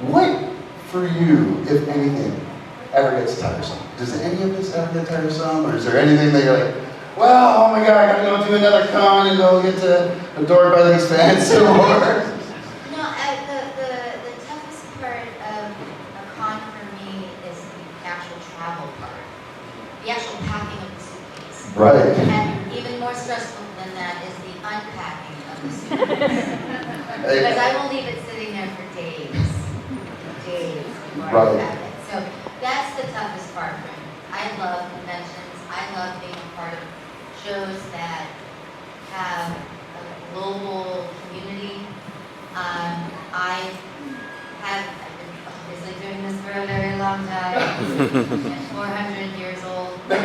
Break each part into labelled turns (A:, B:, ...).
A: What, for you, if anything, ever gets tiresome? Does any of this ever get tiresome? Or is there anything that you're like, well, oh my God, I gotta go do another con and go get adored by these fans some more?
B: No, the toughest part of a con for me is the actual travel part. The actual packing of the suitcase.
A: Right.
B: And even more stressful than that is the unpacking of the suitcase. Because I will leave it sitting there for days before I pack it. So that's the toughest part for me. I love conventions. I love being a part of shows that have a global community. I've been obviously doing this for a very long time. I'm 400 years old. But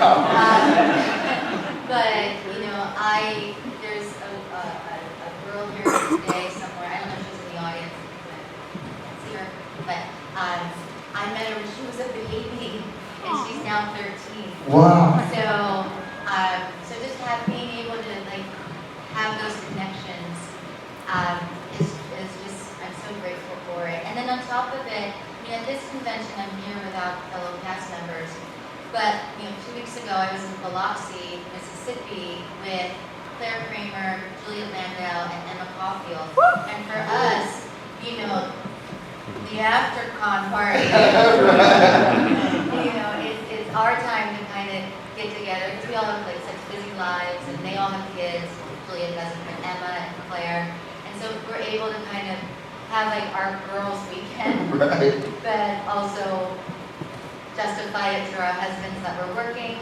B: there's a girl here today somewhere. I don't know if she's in the audience, but I can't see her. But I met her when she was a baby, and she's now 13.
A: Wow.
B: So just being able to have those connections is just, I'm so grateful for it. And then on top of it, at this convention I'm here without fellow cast members, but 2 weeks ago I was in Biloxi, Mississippi with Claire Kramer, Julia Benz, and Emma Caulfield. And for us, the after-con party, it's our time to kind of get together, because we all have such busy lives, and they all have kids. Julia doesn't, and Emma and Claire, and so we're able to kind of have our girls' weekend,
A: right.
B: But also justify it to our husbands that we're working.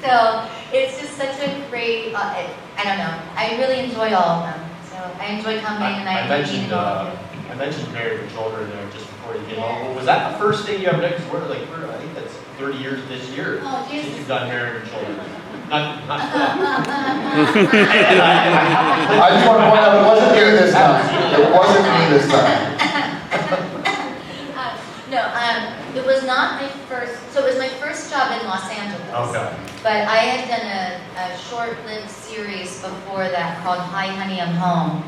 B: So it's just such a great, I don't know, I really enjoy all of them. So I enjoy coming, and I
C: mentioned I mentioned Married with Children there just before you came on. Was that the first thing you ever did? Because we're I think that's 30 years this year since you've done Married with Children. Not
A: I just want to point out, it wasn't you this time. It wasn't me this time.
B: It was not my first, so it was my first job in Los Angeles.
C: Okay.
B: But I had done a short-lived series before that called Hi Honey, I'm Home.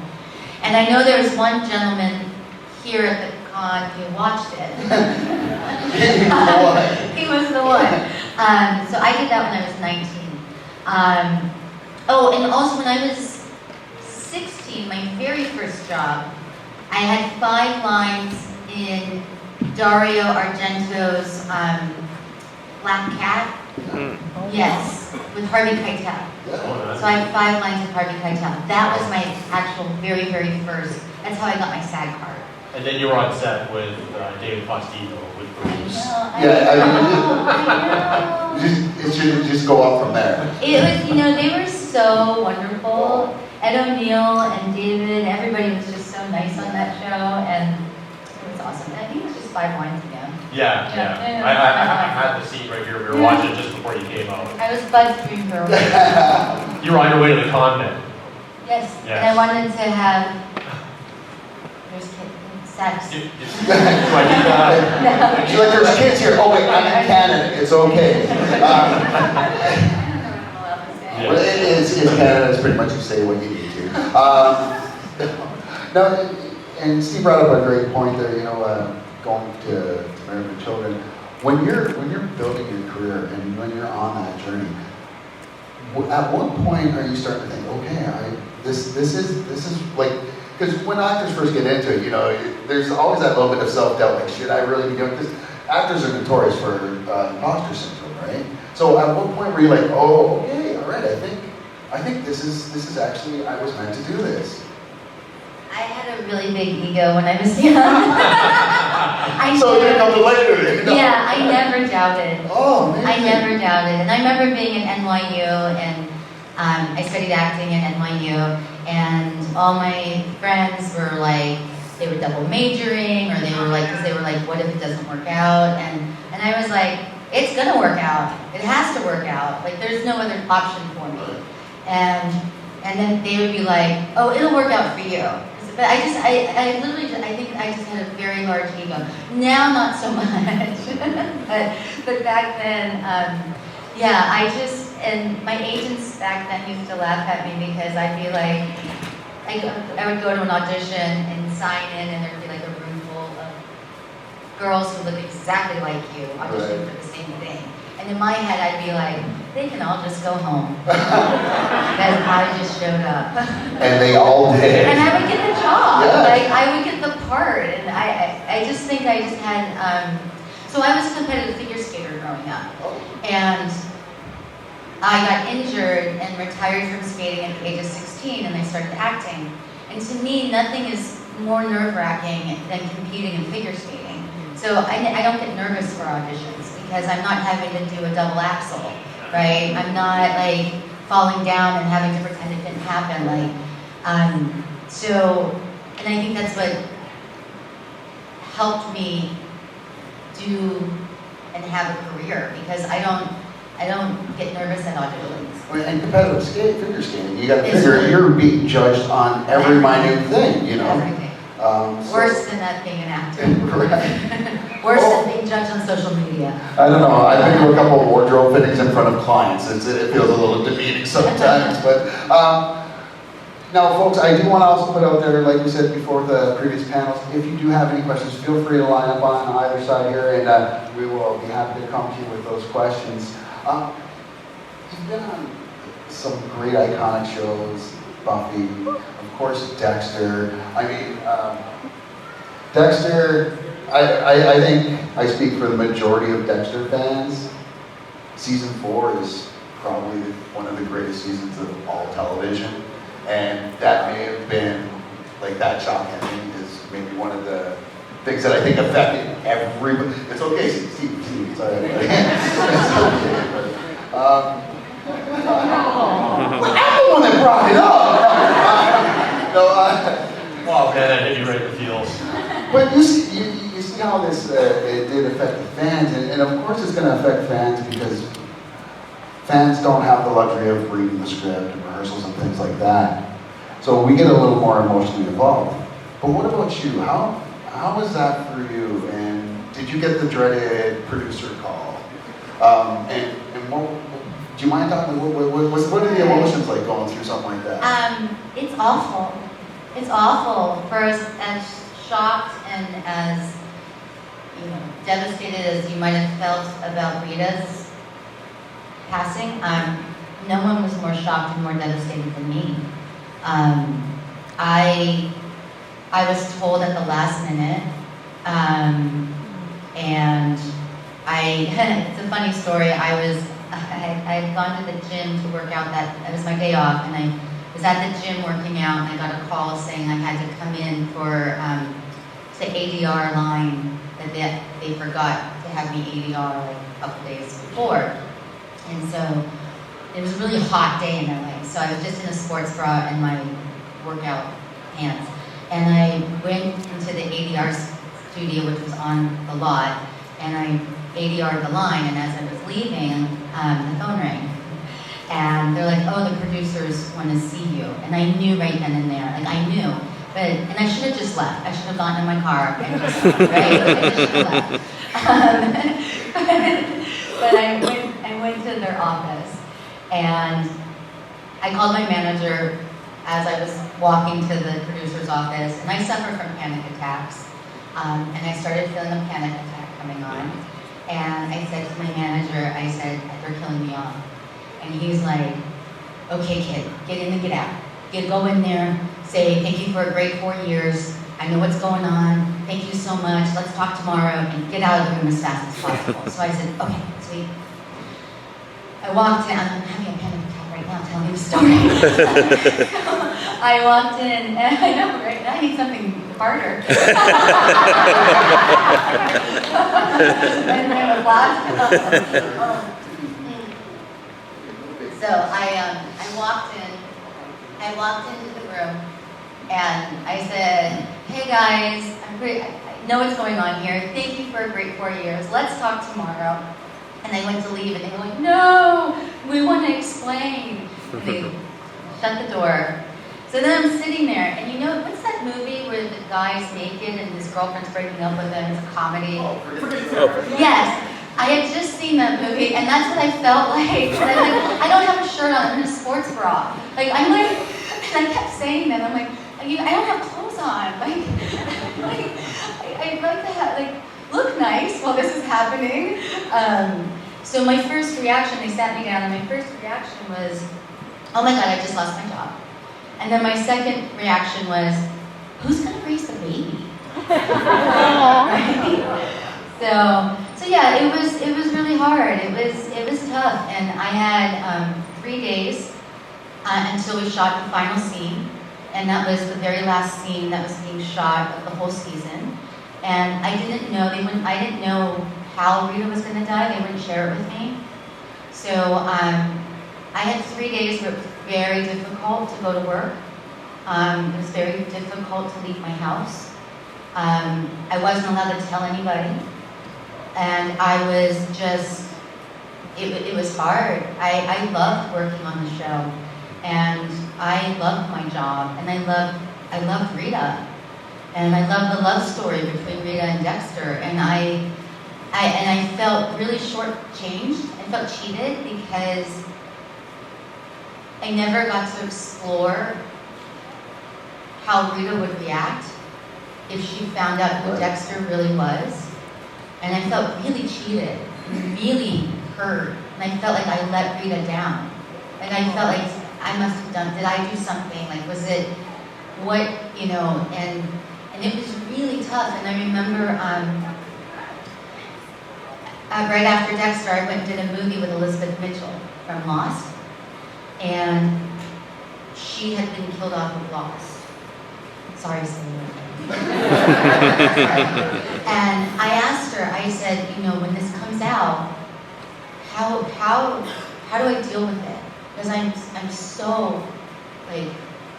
B: And I know there was one gentleman here at the con who watched it. He was the one. So I did that when I was 19. And also when I was 16, my very first job, I had 5 lines in Dario Argento's Black Cat. Yes, with Harvey Keitel. So I have 5 lines with Harvey Keitel. That was my actual very, very first. That's how I got my SAG card.
C: And then you were on set with David Faustino with Bruce.
A: I know. It should just go up from there.
B: It was, they were so wonderful. Ed O'Neill and David, everybody was just so nice on that show, and it was awesome. I think it was just 5 lines again.
C: Yeah. I had the seat right here. We were watching just before you came out.
B: I was buzzing for a while.
C: You were on your way to the convent.
B: Yes. And I wanted to have. There's sex.
A: She's like, there's kids here. Oh wait, I'm in Canada. It's okay. Well, it's Canada. It's pretty much you say what you need to. No, and Steve brought up a great point there. Going to Married with Children. When you're building your career and when you're on that journey, at what point are you starting to think, okay, this is like, because when actors first get into it, there's always that little bit of self-doubt, like, should I really be doing this? Actors are notorious for imposter syndrome, right? So at what point were you like, oh, okay, all right, I think this is actually, I was meant to do this.
B: I had a really big ego when I was young.
A: So it comes later.
B: Yeah, I never doubted.
A: Oh, man.
B: I never doubted. And I remember being at NYU, and I studied acting at NYU, and all my friends were like, they were double majoring, or they were like, because they were like, what if it doesn't work out? And I was like, it's gonna work out. It has to work out. Like, there's no other option for me. And then they would be like, oh, it'll work out for you. But I think I just had a very large ego. Now, not so much. but back then, and my agents back then used to laugh at me because I'd be like, I would go to an audition and sign in, and there'd be like a girls who look exactly like you auditioning for the same thing. And in my head, I'd be like, they can all just go home. Because I just showed up.
A: And they all did.
B: And I would get the job.
A: Yes.
B: Like, I would get the part. And I just think I just had, so I was a competitive figure skater growing up. And I got injured and retired from skating at the age of 16, and I started acting. And to me, nothing is more nerve-wracking than competing in figure skating. So I don't get nervous for auditions because I'm not having to do a double axel, right? I'm not like falling down and having to pretend it didn't happen. And I think that's what helped me do and have a career, because I don't get nervous at auditions.
A: And competitive figure skating, you got to figure you're being judged on every minute thing, you know.
B: Everything. Worse than that being an actor.
A: Correct.
B: Worse than being judged on social media.
A: I don't know. I've been to a couple of wardrobe fittings in front of clients. It feels a little demeaning sometimes. But now, folks, I do want to also put out there, like we said before the previous panels, if you do have any questions, feel free to line up on either side here, and we will be happy to come to you with those questions. You've been on some great iconic shows, Buffy, of course Dexter. I mean, Dexter, I think I speak for the majority of Dexter fans. Season 4 is probably one of the greatest seasons of all television. And that may have been, like that shock ending is maybe one of the things that I think affected everybody. It's okay, Steve, it's all right. It's okay, but, well, I'm the one that brought it up.
C: Oh man, that hit you right in the feels.
A: But you see how this it did affect the fans, and of course it's going to affect fans because fans don't have the luxury of reading the script and rehearsals and things like that. So we get a little more emotionally involved. But what about you? How was that for you? And did you get the dreaded producer call? And what, do you mind talking? What are the emotions like going through something like that?
B: It's awful. It's awful. For as shocked and as devastated as you might have felt about Rita's passing, no one was more shocked and more devastated than me. I was told at the last minute, and it's a funny story. I had gone to the gym to work out it was my day off, and I was at the gym working out, and I got a call saying I had to come in for the ADR line, that they forgot to have me ADR like a couple days before. And so it was a really hot day in LA, so I was just in a sports bra and my workout pants. And I went into the ADR studio, which was on the lot, and I ADR'd the line, and as I was leaving, the phone rang. And they're like, oh, the producers want to see you. And I knew right then and there, like I knew. And I should have just left. I should have gotten in my car and just left, right? I just should have left. But I went to their office, and I called my manager as I was walking to the producer's office, and I suffer from panic attacks. And I started feeling a panic attack coming on. And I said to my manager, I said, they're killing me off. And he's like, okay, kid, get in and get out. Go in there, say, thank you for a great 4 years. I know what's going on. Thank you so much. Let's talk tomorrow, and get out of the room as fast as possible. So I said, okay, sweet. I walked in. I'm having a panic attack right now, telling you the story. I walked in, and I know, right? I need something harder. And I was So I walked into the room, and I said, hey guys, I know what's going on here. Thank you for a great 4 years. Let's talk tomorrow. And they went to leave, and they were like, no, we want to explain. And they shut the door. So then I'm sitting there, and what's that movie where the guy's naked and his girlfriend's breaking up with him? It's a comedy. Yes. I had just seen that movie, and that's what I felt like. And I'm like, I don't have a shirt on, I'm in a sports bra. And I kept saying that, I'm like, I don't have clothes on. I'd like to have, look nice while this is happening. So my first reaction, they sat me down, and my first reaction was, oh my God, I just lost my job. And then my second reaction was, who's gonna raise the baby? Right? So yeah, it was really hard. It was tough, and I had 3 days until we shot the final scene, and that was the very last scene that was being shot of the whole season. And I didn't know I didn't know how Rita was going to die. They wouldn't share it with me. So I had 3 days where it was very difficult to go to work. It was very difficult to leave my house. I wasn't allowed to tell anybody. And I was just, it was hard. I loved working on the show. And I loved my job. And I loved Rita. And I loved the love story between Rita and Dexter. And I felt really shortchanged. I felt cheated because I never got to explore how Rita would react if she found out who Dexter really was. And I felt really cheated, really hurt. And I felt like I let Rita down. Like I felt like I must have done, did I do something? Like was it, what, you know, and it was really tough. And I remember right after Dexter, I went and did a movie with Elizabeth Mitchell from Lost. And she had been killed off of Lost. Sorry, Selena. And I asked her, I said, you know, when this comes out, how do I deal with it? Because I'm so, like,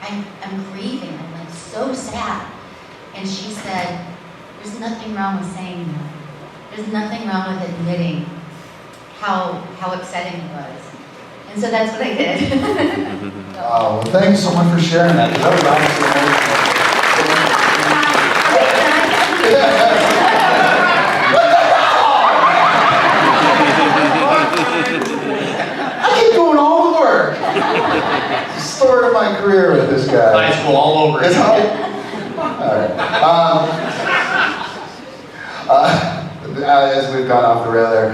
B: I'm grieving, I'm like so sad. And she said, there's nothing wrong with saying that. There's nothing wrong with admitting how upsetting it was. And so that's what I did.
A: Oh, well, thanks so much for sharing that. That was honestly I keep doing all the work. It's the story of my career with this guy.
C: High school all over
A: It's
C: again.
A: all right. As we've gone off the rail there,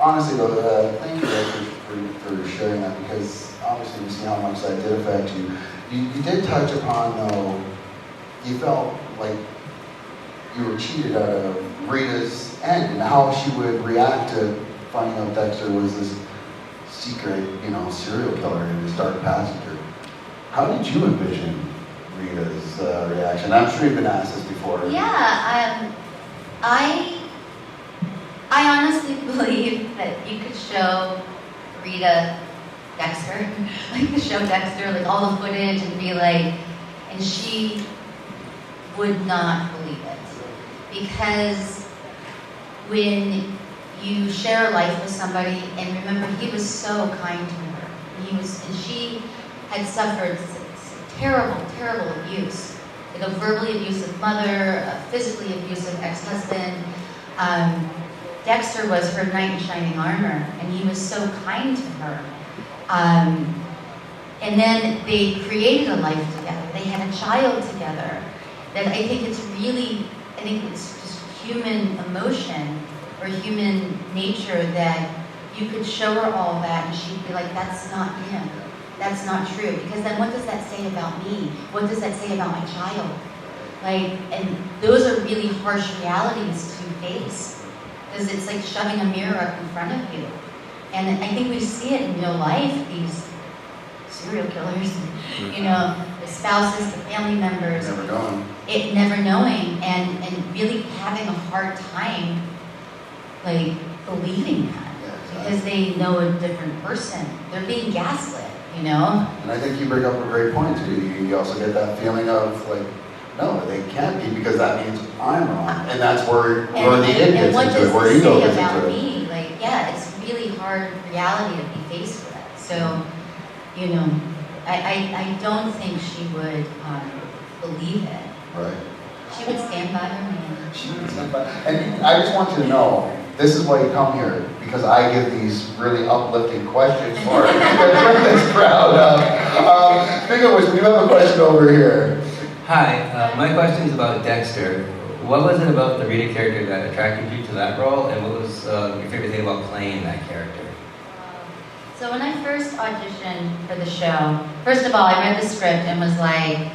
A: honestly though, thank you guys for sharing that, because obviously we see how much that did affect you. You did touch upon though, you felt like you were cheated out of Rita's end and how she would react to finding out Dexter was this secret, you know, serial killer in his dark passenger. How did you envision Rita's reaction? I'm sure you've been asked this before.
B: Yeah, I honestly believe that you could show Rita Dexter, like the show Dexter, like all the footage and be like, and she would not believe it. Because when you share a life with somebody, and remember, he was so kind to her. And she had suffered terrible, terrible abuse. Like a verbally abusive mother, a physically abusive ex-husband. Dexter was her knight in shining armor, and he was so kind to her. And then they created a life together. They had a child together. That I think it's just human emotion or human nature that you could show her all that and she'd be like, that's not him. That's not true. Because then what does that say about me? What does that say about my child? Like, and those are really harsh realities to face. Because it's like shoving a mirror up in front of you. And I think we see it in real life, these serial killers, you know, the spouses, the family members.
A: Never knowing.
B: Never knowing and really having a hard time, like, believing that.
A: Yeah, exactly.
B: Because they know a different person. They're being gaslit, you know?
A: And I think you bring up a great point too. You also get that feeling of like, no, they can't be because that means I'm wrong. And that's where the id gets into it, where ego gets into it.
B: Me? Like, yeah, it's really hard reality to be faced with. So, you know, I don't think she would believe it.
A: Right.
B: She would stand by her man.
A: She would stand by. And I just want you to know, this is why you come here, because I give these really uplifting questions for bring this crowd up. Speaking of which, we have a question over here.
D: Hi, my question is about Dexter. what was it about the Rita character that attracted you to that role, and what was your favorite thing about playing that character?
B: So when I first auditioned for the show, first of all, I read the script and was like,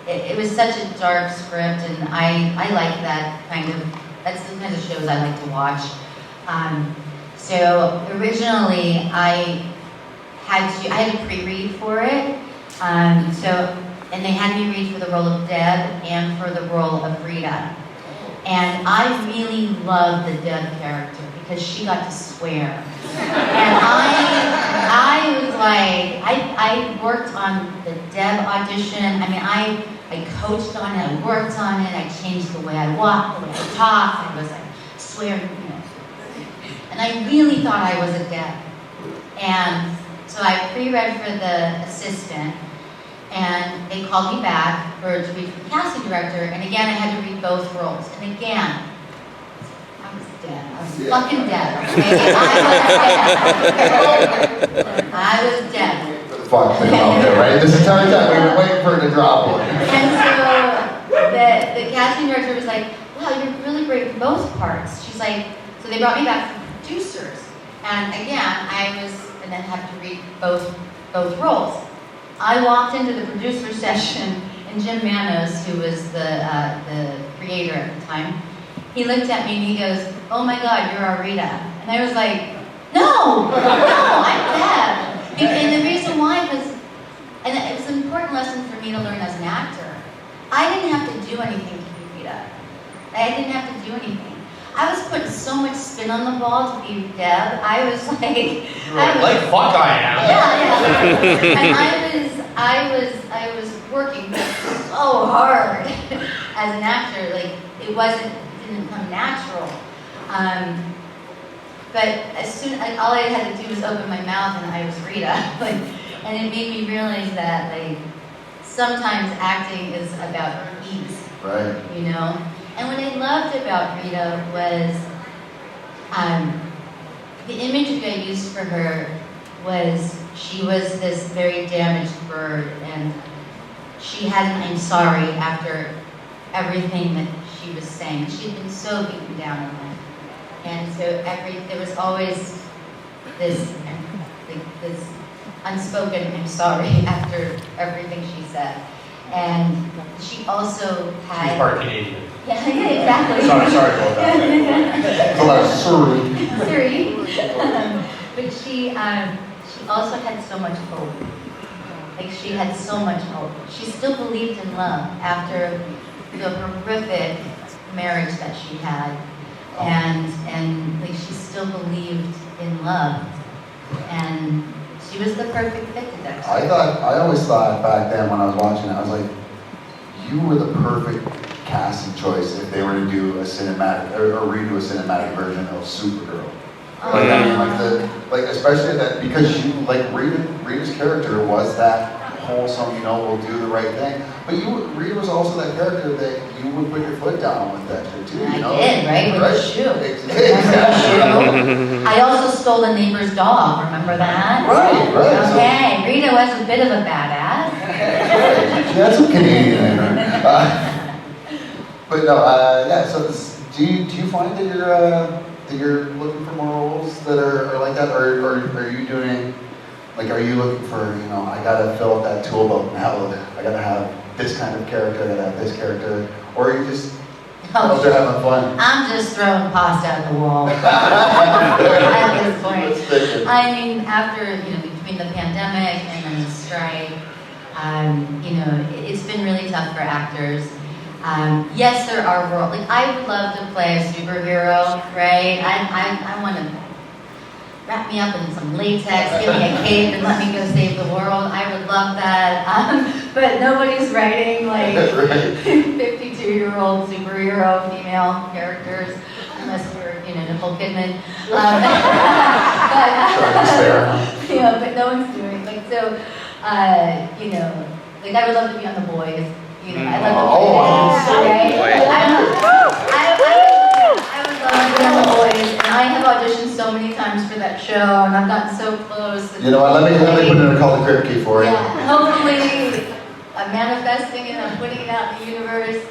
B: it was such a dark script, and I like that's the kind of shows I like to watch. So originally I had a pre-read for it, and they had me read for the role of Deb and for the role of Rita. And I really loved the Deb character because she got to swear. And I was like, I worked on the Deb audition. I mean, I coached on it, I worked on it, I changed the way I walked, the way I talked, I was like swearing, you know. And I really thought I was a Deb. And so I pre-read for the assistant, and they called me back to read for the casting director, and again I had to read both roles. And again, I was dead. I was fucking dead. Okay? I was dead.
A: Fuck thing out there, right? This entire time we were waiting for it to drop one.
B: And so the casting director was like, wow, you're really great in both parts. She's like, so they brought me back from producers. And again, and then have to read both roles. I walked into the producer session, and Jim Manos, who was the creator at the time, he looked at me and he goes, oh my God, you're our Rita. And I was like, no, I'm Deb. And the reason why was, and it was an important lesson for me to learn as an actor, I didn't have to do anything to be Rita. I didn't have to do anything. I was putting so much spin on the ball to be Deb. I was like,
C: fuck I am.
B: Yeah. And I was working so hard as an actor. Like it didn't come natural. But all I had to do was open my mouth and I was Rita. And it made me realize that sometimes acting is about ease.
A: Right.
B: You know? And what I loved about Rita was the imagery I used for her was she was this very damaged bird, and she had an I'm sorry after everything that she was saying. She had been so beaten down in life. And so there was always this unspoken I'm sorry after everything she said. And she also had...
C: She's part Canadian.
B: Yeah, exactly.
C: Sorry about that.
A: It's a lot of sorry.
B: But she also had so much hope. Like she had so much hope. She still believed in love after the horrific marriage that she had. And she still believed in love. And she was the perfect fit to Dexter.
A: I always thought back then when I was watching it, I was like, you were the perfect casting choice if they were to do a cinematic or redo a cinematic version of Supergirl. Like, I mean, especially that because Rita's character was that wholesome, we'll do the right thing. But Rita was also that character that you would put your foot down with Dexter too.
B: I did, right? With the shoe.
A: Exactly.
B: I also stole the neighbor's dog, remember that?
A: Right.
B: Okay, Rita was a bit of a badass.
A: She had some Canadian in her. But no, so do you find that you're looking for more roles that are like that, or are you doing, are you looking for, I gotta fill up that tool belt now, I gotta have this kind of character, I gotta have this character, or are you just out there having fun?
B: I'm just throwing pasta at the wall at this point. I mean, after, between the pandemic and then the strike, it's been really tough for actors. Yes, there are roles. I would love to play a superhero, right? I want to wrap me up in some latex, give me a cape, and let me go save the world. I would love that. But nobody's writing 52-year-old superhero female characters, unless you're, Nicole Kidman. But no one's doing I would love to be on The Boys. I love The Boys. Right? I would love to be on The Boys, and I have auditioned so many times for that show, and I've gotten so close.
A: You know what? Let me put in a call to Crypt Key for you.
B: Yeah, hopefully I'm manifesting it. I'm putting it out in the universe.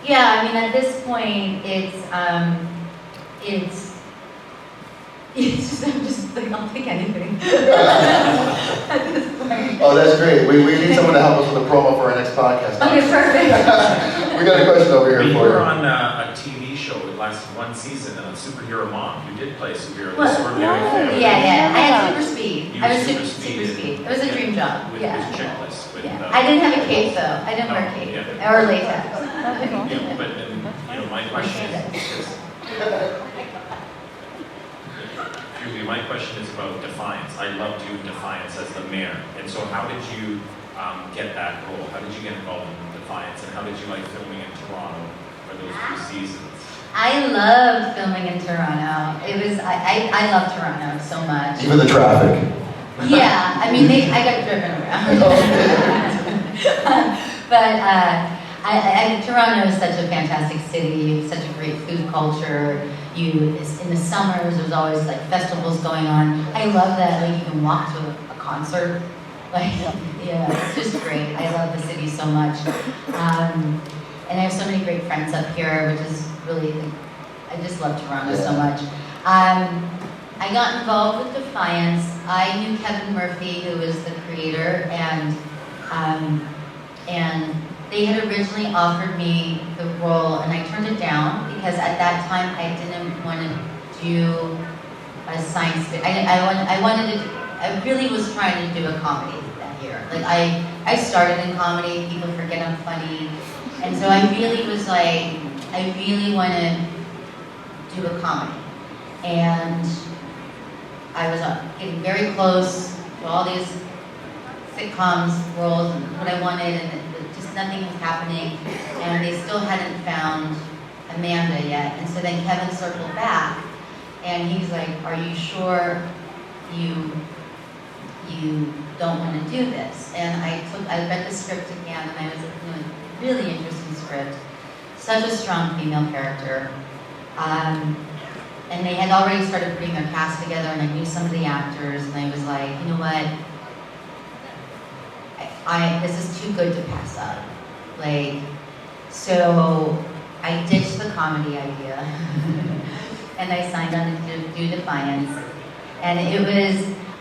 B: Yeah, I mean, at this point, it's just, I'm just like, I'll take anything. At this point.
A: Oh, that's great. We need someone to help us with a promo for our next podcast.
B: Okay, perfect.
A: We got a question over here
E: You
A: for you.
E: were on a TV show that lasted one season, a Superhero Mom. You did play superhero.
B: Well,
E: Extraordinary Family.
B: yeah. I had super speed.
E: You
B: I
E: were
B: was
E: super
B: super
E: speed.
B: speed. It was a dream job.
E: With
B: Yeah.
E: chickless. With,
B: Yeah. I didn't have a cape though. I didn't wear a cape.
E: Yeah.
B: Or latex.
E: Yeah, but my question is, Julie, my question is about Defiance. I loved you in Defiance as the mayor. And so how did you get that role? How did you get involved in Defiance? And how did you like filming in Toronto for those 2 seasons?
B: I loved filming in Toronto. I love Toronto so much.
A: Even the traffic.
B: Yeah, I mean, I got driven around. But Toronto is such a fantastic city, such a great food culture. In the summers, there's always like festivals going on. I love that, like you can walk to a concert. Like, yeah, it's just great. I love the city so much. And I have so many great friends up here, which is really, I just love Toronto so much. I got involved with Defiance. I knew Kevin Murphy, who was the creator, and they had originally offered me the role, and I turned it down because at that time I didn't want to do a science fiction. I really was trying to do a comedy that year. Like I started in comedy. People forget I'm funny, and so I really was like, I really want to do a comedy, and I was getting very close to all these sitcoms roles and what I wanted, and just nothing was happening, and they still hadn't found Amanda yet. And so then Kevin circled back, and he's like, "Are you sure you don't want to do this?" And I read the script again, and I was like, really interesting script, such a strong female character. And they had already started putting their cast together, and I knew some of the actors, and I was like, you know what? This is too good to pass up. Like, so I ditched the comedy idea, and I signed on to do Defiance. And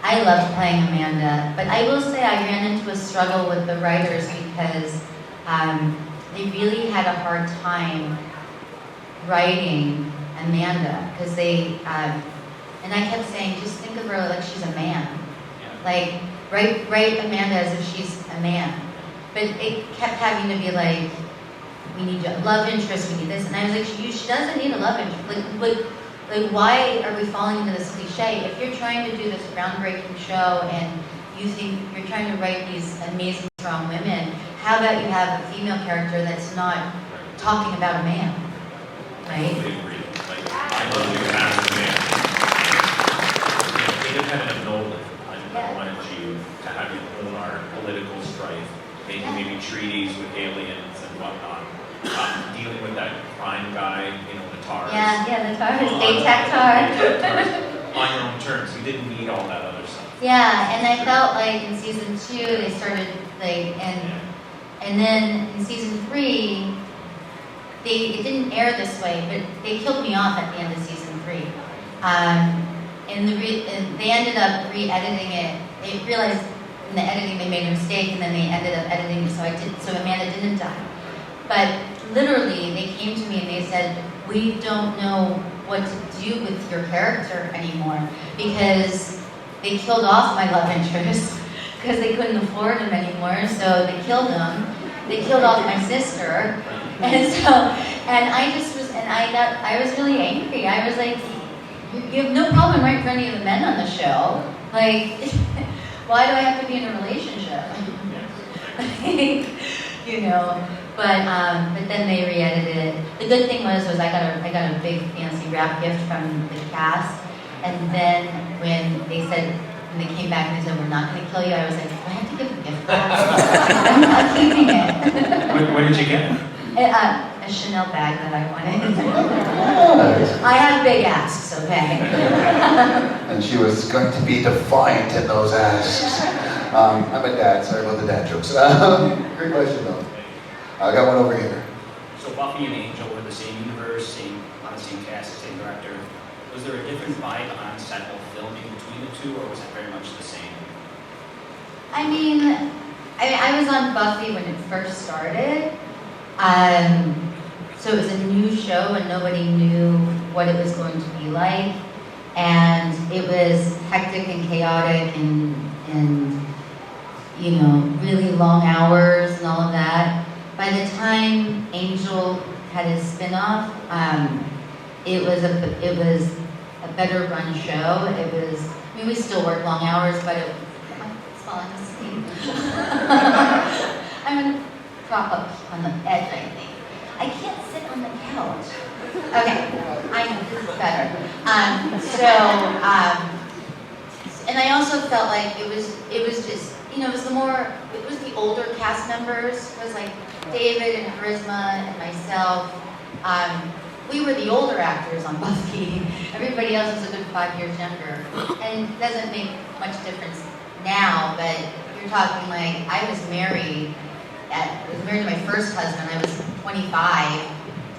B: I loved playing Amanda, but I will say I ran into a struggle with the writers because they really had a hard time writing Amanda, because and I kept saying, just think of her like she's a man. Like, write Amanda as if she's a man. But it kept having to be like, we need a love interest, we need this. And I was like, she doesn't need a love interest. Like, why are we falling into this cliche? If you're trying to do this groundbreaking show and you think you're trying to write these amazing, strong women, how about you have a female character that's not talking about a man, right?
E: I agree. I love you as a man. Independent of Nolan, I wanted you to have your own art, political strife, making maybe treaties with aliens and whatnot, dealing with that crime guy, the TARS.
B: Yeah, the TARS, TARS.
E: On your own terms, you didn't need all that other stuff.
B: Yeah, and I felt like in season 2 they started and then in season 3 it didn't air this way, but they killed me off at the end of season 3. And they ended up re-editing it. They realized in the editing they made a mistake, and then they ended up editing it so Amanda didn't die. But literally, they came to me and they said, we don't know what to do with your character anymore, because they killed off my love interest because they couldn't afford him anymore, so they killed him. They killed off my sister, I was really angry. I was like, you have no problem writing for any of the men on the show. Like, why do I have to be in a relationship? But then they re-edited it. The good thing was I got a big fancy wrap gift from the cast, and then when they came back and they said, we're not going to kill you, I was like, I have to give the gift back. I'm keeping it.
E: What did you get?
B: A Chanel bag that I wanted. I have big asks, okay?
A: And she was going to be defiant in those asks. I'm a dad, sorry about the dad jokes. Great question though. I got one over here.
F: So Buffy and Angel were the same universe, on the same cast, same director. Was there a different vibe on set while filming between the two, or was it very much the same?
B: I mean, I was on Buffy when it first started. So it was a new show and nobody knew what it was going to be like. And it was hectic and chaotic and you know, really long hours and all of that. By the time Angel had his spin-off, it was a better run show. It was, I mean, we still work long hours, but it's falling asleep. I'm gonna prop up on the edge, I think. I can't sit on the couch. Okay, I know, this is better. And I also felt like it was just, you know, it was the older cast members. It was like David and Charisma and myself. We were the older actors on Buffy. Everybody else was a good 5 years younger. And it doesn't make much difference now, but you're talking like, I was married to my first husband. I was 25,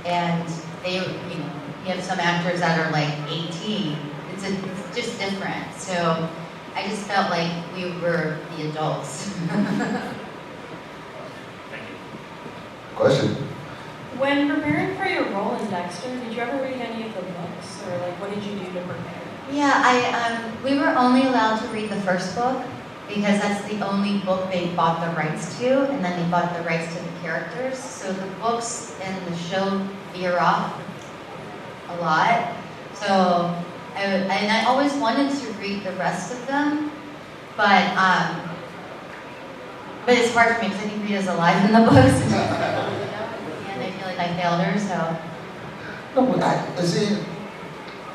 B: and they, you know, you have some actors that are like 18. It's just different. So I just felt like we were the adults.
F: Thank you.
A: Question?
G: When preparing for your role in Dexter, did you ever read any of the books, or like what did you do to prepare?
B: Yeah, we were only allowed to read the first book because that's the only book they bought the rights to, and then they bought the rights to the characters. So the books and the show veer off a lot. So I always wanted to read the rest of them, but it's hard for me because I think Rita's alive in the books. And I feel like I failed her, so.
A: No, I see,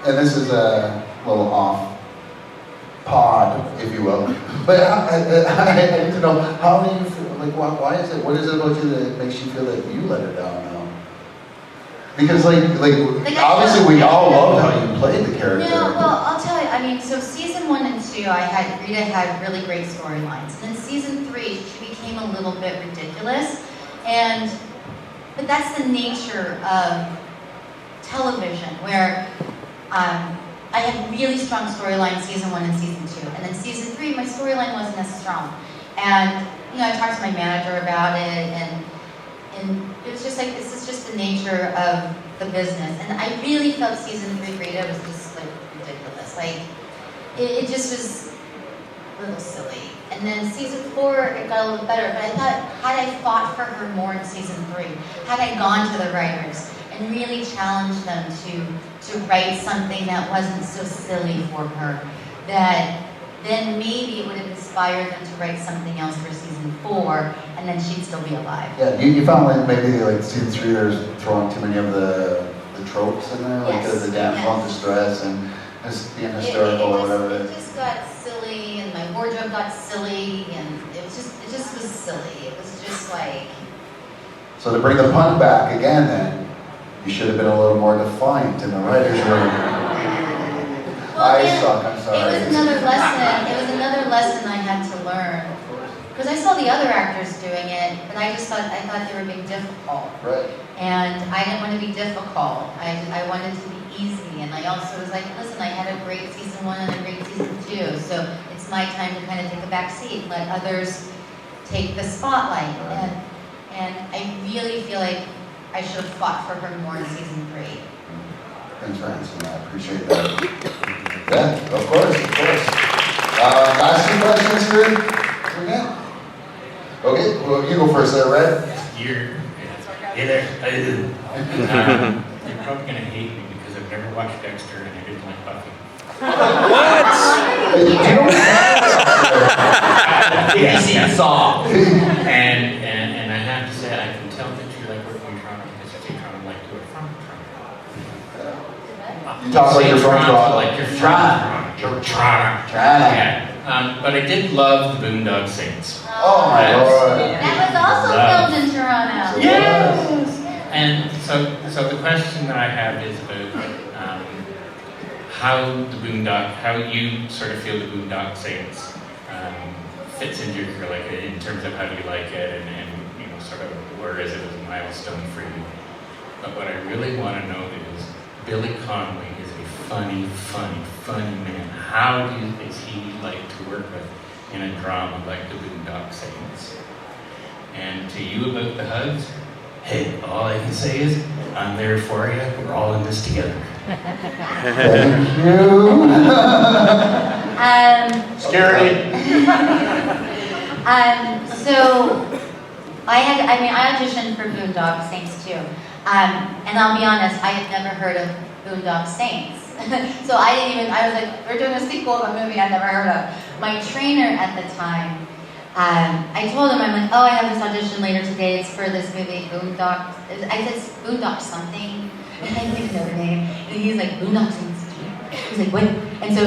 A: and this is a little off pod, if you will, but I need to know, how do you feel, like, why is it, what is it about you that makes you feel that you let her down now? Because like obviously we all loved how you played the character.
B: No, well, I'll tell you, I mean, so season 1 and 2, Rita had really great storylines. And then season 3, she became a little bit ridiculous. But that's the nature of television, where I had really strong storylines season 1 and season 2. And then season 3, my storyline wasn't as strong. And, you know, I talked to my manager about it, and it was just like, this is just the nature of the business. And I really felt season 3 Rita was just like ridiculous. Like, it just was a little silly. And then season 4, it got a little better. But I thought, had I fought for her more in season 3, had I gone to the writers and really challenged them to write something that wasn't so silly for her, that then maybe it would have inspired them to write something else for season 4, and then she'd still be alive.
A: Yeah, you found like maybe like season 3 there's throwing too many of the tropes in there, like
B: Yes,
A: the damsel in distress and being hysterical or whatever.
B: It just got silly, and my wardrobe got silly, and it just was silly. It was just like.
A: So to bring the pun back again, then you should have been a little more defiant in the writers' room. I suck. I'm sorry.
B: It was another lesson. It was another lesson I had to learn. Because I saw the other actors doing it, but I thought they were being difficult.
A: Right.
B: And I didn't want to be difficult. I wanted to be easy. And I also was like, listen, I had a great season 1 and a great season 2, so it's my time to kind of take a back seat, let others take the spotlight. And I really feel like I should have fought for her more in season 3.
A: Thanks for answering that. I appreciate that. Yeah, of course. Last 2 questions for you. Okay, well, you go first there, Red.
H: Hey there, how you doing? You're probably going to hate me because I've never watched Dexter and I didn't like Buffy.
C: ABC song.
H: And I have to say, I can tell that you like working in Toronto because you say Toronto like you are from Toronto.
A: You talk like you're from Toronto.
H: Like you're from Toronto. You're Toronto. Yeah. But I did love the Boondock Saints.
A: Oh my Lord.
B: That was also filmed in Toronto.
H: Yes! And so the question that I have is about how you sort of feel the Boondock Saints fits into your career, like in terms of how do you like it, and you know, sort of where is it as a milestone for you? But what I really want to know is, Billy Connolly is a funny man. How is he like to work with in a drama like the Boondock Saints? And to you about the hugs, hey, all I can say is, I'm there for you. We're all in this together.
A: Thank you.
C: Scary.
B: So I auditioned for Boondock Saints too. And I'll be honest, I had never heard of Boondock Saints. So I was like, we're doing a sequel of a movie I'd never heard of. My trainer at the time, I told him, I'm like, oh, I have this audition later today. It's for this movie, Boondock. I said, Boondock something. And I didn't know the name. And he's like, Boondock Saints. He's like, what? And so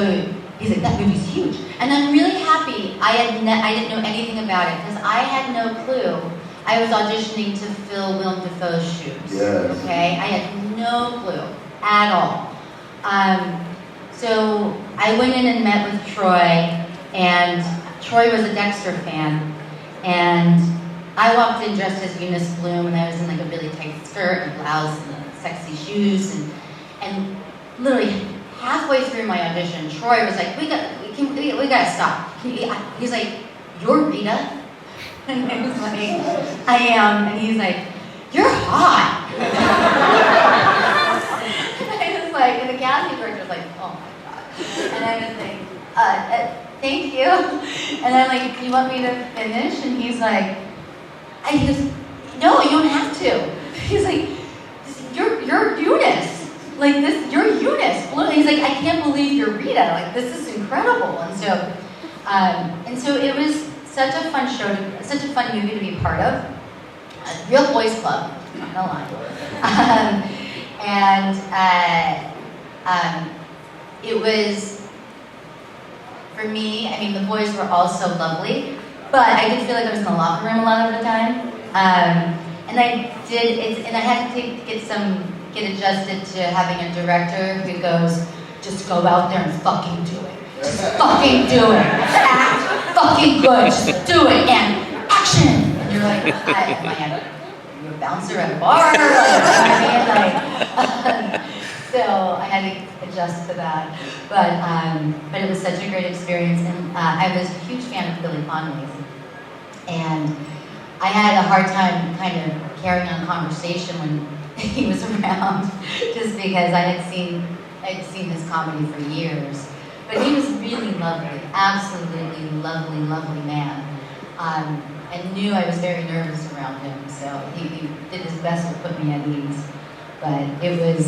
B: he's like, that movie's huge. And I'm really happy I didn't know anything about it, because I had no clue. I was auditioning to fill Willem Dafoe's shoes.
A: Yes.
B: Okay? I had no clue at all. So I went in and met with Troy, and Troy was a Dexter fan. And I walked in dressed as Eunice Bloom, and I was in like a really tight skirt and blouse and sexy shoes. And literally halfway through my audition, Troy was like, we gotta stop. He's like, you're Rita? And I was like, I am. And he's like, you're hot. And I was like, and the casting director was like, oh my God. And I was like, thank you. And I'm like, do you want me to finish? And he's like, he goes, no, you don't have to. He's like, you're Eunice. Like this, you're Eunice. He's like, I can't believe you're Rita. Like, this is incredible. And so it was such a fun show, such a fun movie to be part of. A real boys club, not gonna lie. It was, for me, I mean, the boys were all so lovely, but I did feel like I was in the locker room a lot of the time. And I had to get adjusted to having a director who goes, just go out there and fucking do it. Just fucking do it. Act fucking good. Just do it. And action. And you're like, am I a bouncer at a bar? So I had to adjust to that. But it was such a great experience. And I was a huge fan of Billy Connolly's. And I had a hard time kind of carrying on conversation when he was around, just because I'd seen his comedy for years. But he was really lovely, absolutely lovely, lovely man. And knew I was very nervous around him, so he did his best to put me at ease. But it was,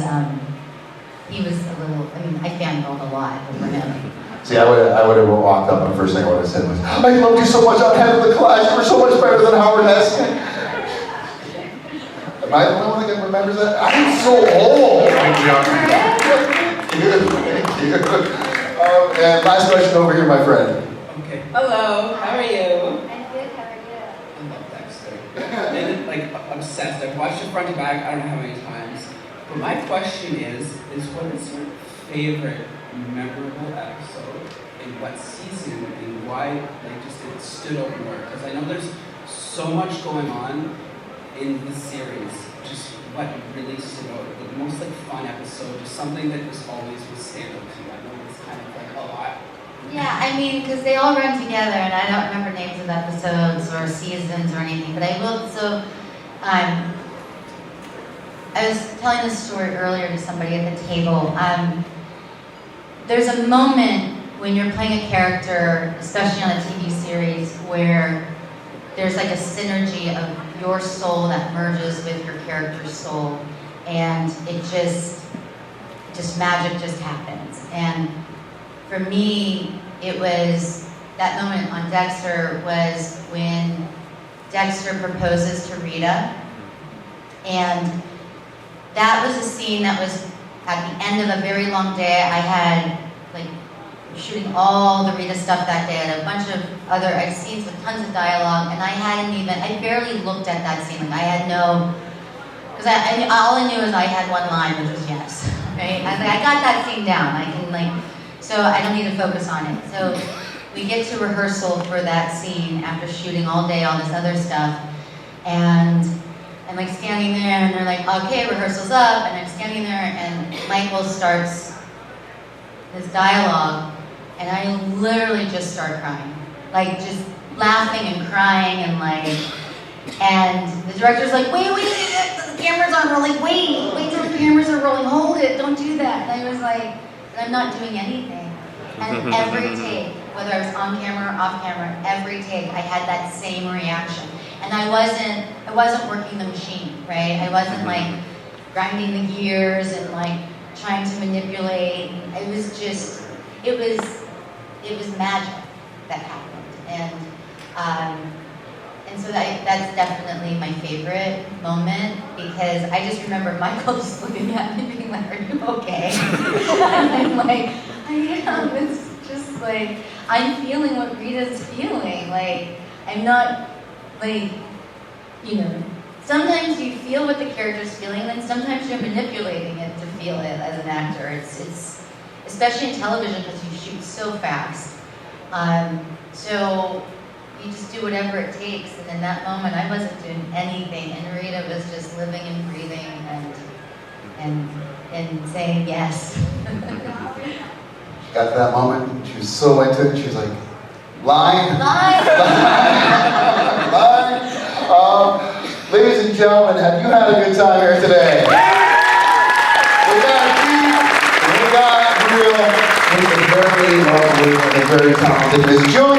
B: he was a little, I mean, I fangirled a lot over him.
A: See, I would have walked up and the first thing I would have said was, I loved you so much on Head of the Clash. You were so much better than Howard Hess. Am I the only one that remembers that? I'm so old. Thank you. And last question over here, my friend.
I: Okay. Hello, how are you?
B: I'm good, how are you?
I: I love Dexter. And like, obsessed. I've watched it front to back, I don't know how many times. But my question is what is your favorite memorable episode, and what season, and why just it stood out more? Because I know there's so much going on in the series. Just what really stood out, the most fun episode, just something that just always would stand out to you. I know it's kind of a lot.
B: Yeah, I mean, because they all run together, and I don't remember names of episodes or seasons or anything, but I will. So, I was telling this story earlier to somebody at the table. There's a moment when you're playing a character, especially on a TV series, where there's like a synergy of your soul that merges with your character's soul, and it just magic just happens. And for me, it was that moment on Dexter was when Dexter proposes to Rita, and that was a scene that was at the end of a very long day. I had shooting all the Rita stuff that day, and a bunch of other scenes with tons of dialogue, and I barely looked at that scene. I had no, because all I knew is I had one line, which was yes, right? I got that scene down. I can so I don't need to focus on it. So we get to rehearsal for that scene after shooting all day, all this other stuff, and I'm like standing there, and they're like, okay, rehearsal's up, and I'm standing there, and Michael starts his dialogue, and I literally just start crying, like just laughing and crying, and the director's like, wait, the cameras aren't rolling, wait till the cameras are rolling, hold it, don't do that. And I was like, I'm not doing anything. And every take, whether I was on camera or off camera, every take, I had that same reaction. And I wasn't working the machine, right? I wasn't like grinding the gears and like trying to manipulate. It was just, it was magic that happened. And so that's definitely my favorite moment, because I just remember Michael just looking at me being like, are you okay? And I'm like, I am. It's just like, I'm feeling what Rita's feeling. Like, I'm not, like, you know, sometimes you feel what the character's feeling, and sometimes you're manipulating it to feel it as an actor. It's especially in television, because you shoot so fast. So you just do whatever it takes, and in that moment I wasn't doing anything, and Rita was just living and breathing and saying yes.
A: Got to that moment, she was so into it, she was like, line.
B: Line.
A: Line. Ladies and gentlemen, have you had a good time here today? We got Keith, we got Julie, and the very lovely and the very talented Miss Julie.